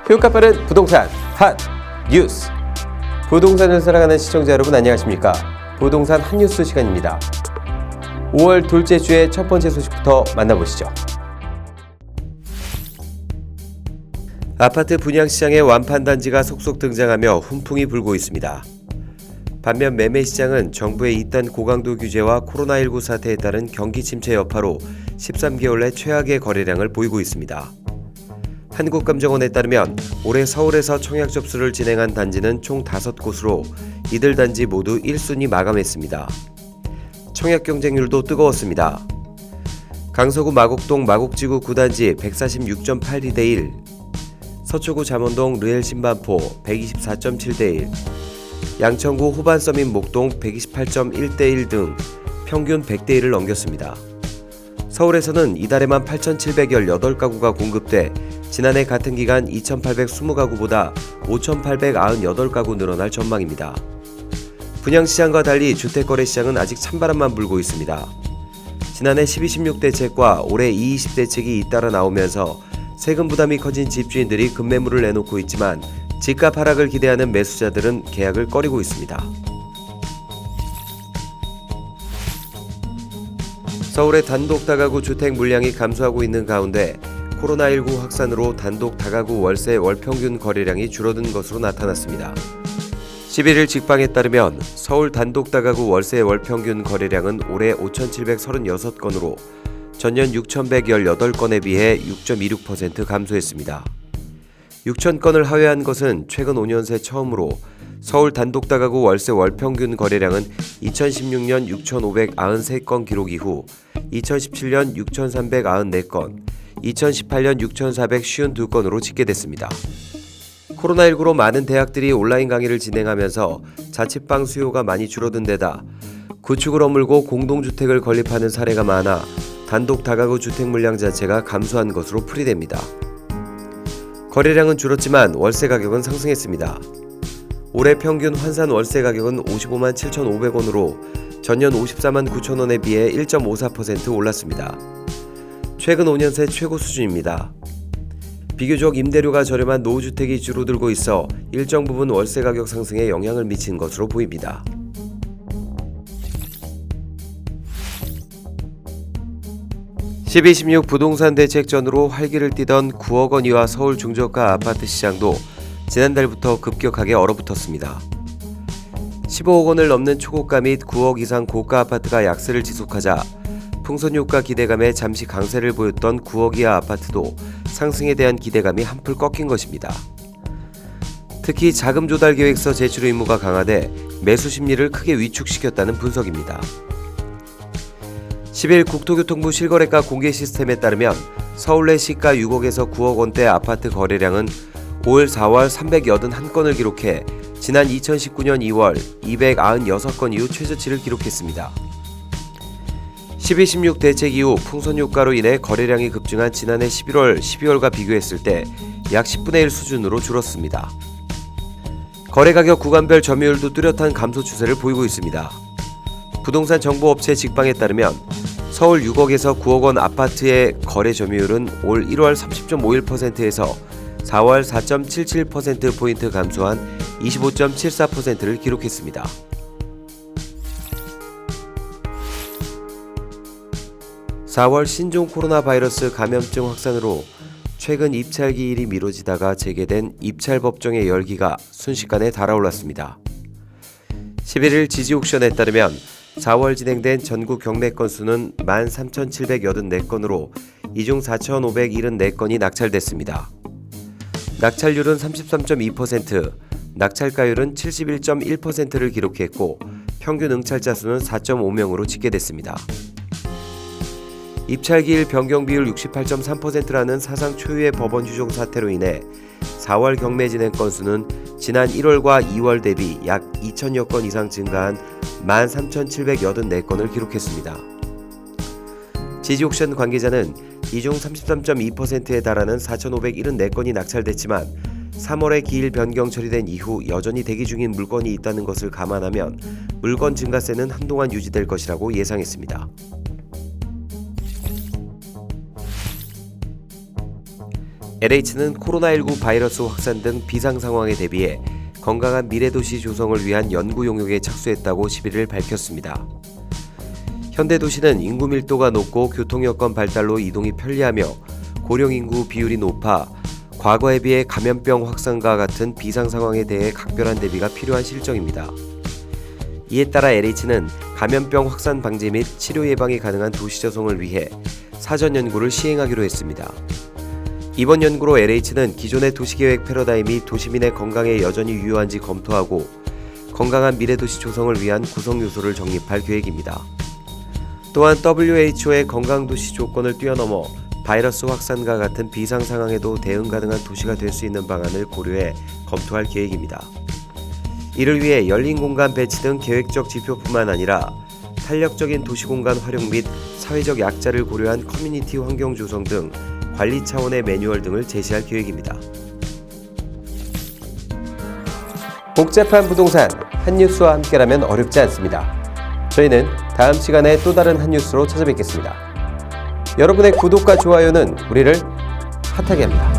효과 빠른 부동산 핫 뉴스. 부동산을 사랑하는 시청자 여러분 안녕하십니까? 부동산 핫 뉴스 시간입니다. 5월 둘째 주의 첫 번째 소식부터 만나보시죠. 아파트 분양시장에 완판단지가 속속 등장하며 훈풍이 불고 있습니다. 반면 매매시장은 정부의 이딴 고강도 규제와 코로나19 사태에 따른 경기 침체 여파로 13개월 내 최악의 거래량을 보이고 있습니다. 한국감정원에 따르면 올해 서울에서 청약 접수를 진행한 단지는 총 5곳으로 이들 단지 모두 1순위 마감했습니다. 청약 경쟁률도 뜨거웠습니다. 강서구 마곡동 마곡지구 9단지 146.82대1, 서초구 잠원동 르엘 신반포 124.7대1, 양천구 호반 서밋 목동 128.1대1 등 평균 100대1을 넘겼습니다. 서울에서는 이달에만 8,718가구가 공급돼 지난해 같은 기간 2,820가구보다 5,898가구 늘어날 전망입니다. 분양시장과 달리 주택거래시장은 아직 찬바람만 불고 있습니다. 지난해 12-16 대책과 올해 2-20 대책이 잇따라 나오면서 세금 부담이 커진 집주인들이 급매물을 내놓고 있지만 집값 하락을 기대하는 매수자들은 계약을 꺼리고 있습니다. 서울의 단독 다가구 주택 물량이 감소하고 있는 가운데 코로나19 확산으로 단독 다가구 월세 월평균 거래량이 줄어든 것으로 나타났습니다. 11일 직방에 따르면 서울 단독 다가구 월세 월평균 거래량은 올해 5,736건으로 전년 6,118건에 비해 6.26% 감소했습니다. 6,000건을 하회한 것은 최근 5년 새 처음으로 서울 단독 다가구 월세 월평균 거래량은 2016년 6,593건 기록 이후 2017년 6,394건, 2018년 6,452건으로 집계됐습니다. 코로나19로 많은 대학들이 온라인 강의를 진행하면서 자취방 수요가 많이 줄어든 데다 구축을 허물고 공동주택을 건립하는 사례가 많아 단독 다가구 주택 물량 자체가 감소한 것으로 풀이됩니다. 거래량은 줄었지만 월세 가격은 상승했습니다. 올해 평균 환산 월세 가격은 55만 7,500원으로 전년 54만 9천원에 비해 1.54% 올랐습니다. 최근 5년 새 최고 수준입니다. 비교적 임대료가 저렴한 노후주택이 줄어들고 있어 일정 부분 월세 가격 상승에 영향을 미친 것으로 보입니다. (12-16) 부동산 대책 전후로 활기를 띠던 9억 원이와 서울 중저가 아파트 시장도 지난달부터 급격하게 얼어붙었습니다. 15억 원을 넘는 초고가 및 9억 이상 고가 아파트가 약세를 지속하자 풍선효과 기대감에 잠시 강세를 보였던 9억 이하 아파트도 상승에 대한 기대감이 한풀 꺾인 것입니다. 특히 자금 조달 계획서 제출 의무가 강화돼 매수 심리를 크게 위축시켰다는 분석입니다. 10일 국토교통부 실거래가 공개 시스템에 따르면 서울 내 시가 6억에서 9억 원대 아파트 거래량은 올 4월 381건을 기록해 지난 2019년 2월 296건 이후 최저치를 기록했습니다. 12-16 대책 이후 풍선 효과로 인해 거래량이 급증한 지난해 11월, 12월과 비교했을 때 약 10분의 1 수준으로 줄었습니다. 거래가격 구간별 점유율도 뚜렷한 감소 추세를 보이고 있습니다. 부동산 정보업체 직방에 따르면 서울 6억에서 9억 원 아파트의 거래 점유율은 올 1월 30.51%에서 4월 4.77%포인트 감소한 25.74%를 기록했습니다. (4월) 신종 코로나 바이러스 감염증 확산으로 최근 입찰 기일이 미뤄지다가 재개된 입찰 법정의 열기가 순식간에 달아올랐습니다. 11일 지지옥션에 따르면 4월 진행된 전국 경매 건수는 13,784건으로 이 중 4,574건이 낙찰됐습니다. 낙찰률은 33.2%, 낙찰가율은 71.1%를 기록했고 평균 응찰자 수는 4.5명으로 집계됐습니다. 입찰기일 변경 비율 68.3%라는 사상 초유의 법원 휴종 사태로 인해 4월 경매 진행 건수는 지난 1월과 2월 대비 약 2,000여 건 이상 증가한 13,784건을 기록했습니다. 지지옥션 관계자는 이 중 33.2%에 달하는 4,574건이 낙찰됐지만 3월에 기일 변경 처리된 이후 여전히 대기 중인 물건이 있다는 것을 감안하면 물건 증가세는 한동안 유지될 것이라고 예상했습니다. LH는 코로나19 바이러스 확산 등 비상 상황에 대비해 건강한 미래도시 조성을 위한 연구 용역에 착수했다고 11일 밝혔습니다. 현대도시는 인구 밀도가 높고 교통여건 발달로 이동이 편리하며 고령인구 비율이 높아 과거에 비해 감염병 확산과 같은 비상 상황에 대해 각별한 대비가 필요한 실정입니다. 이에 따라 LH는 감염병 확산 방지 및 치료 예방이 가능한 도시 조성을 위해 사전 연구를 시행하기로 했습니다. 이번 연구로 LH는 기존의 도시계획 패러다임이 도시민의 건강에 여전히 유효한지 검토하고 건강한 미래도시 조성을 위한 구성 요소를 정립할 계획입니다. 또한 WHO의 건강도시 조건을 뛰어넘어 바이러스 확산과 같은 비상 상황에도 대응 가능한 도시가 될 수 있는 방안을 고려해 검토할 계획입니다. 이를 위해 열린 공간 배치 등 계획적 지표뿐만 아니라 탄력적인 도시공간 활용 및 사회적 약자를 고려한 커뮤니티 환경 조성 등 관리 차원의 매뉴얼 등을 제시할 계획입니다. 복잡한 부동산, 한뉴스와 함께라면 어렵지 않습니다. 저희는 다음 시간에 또 다른 한뉴스로 찾아뵙겠습니다. 여러분의 구독과 좋아요는 우리를 핫하게 합니다.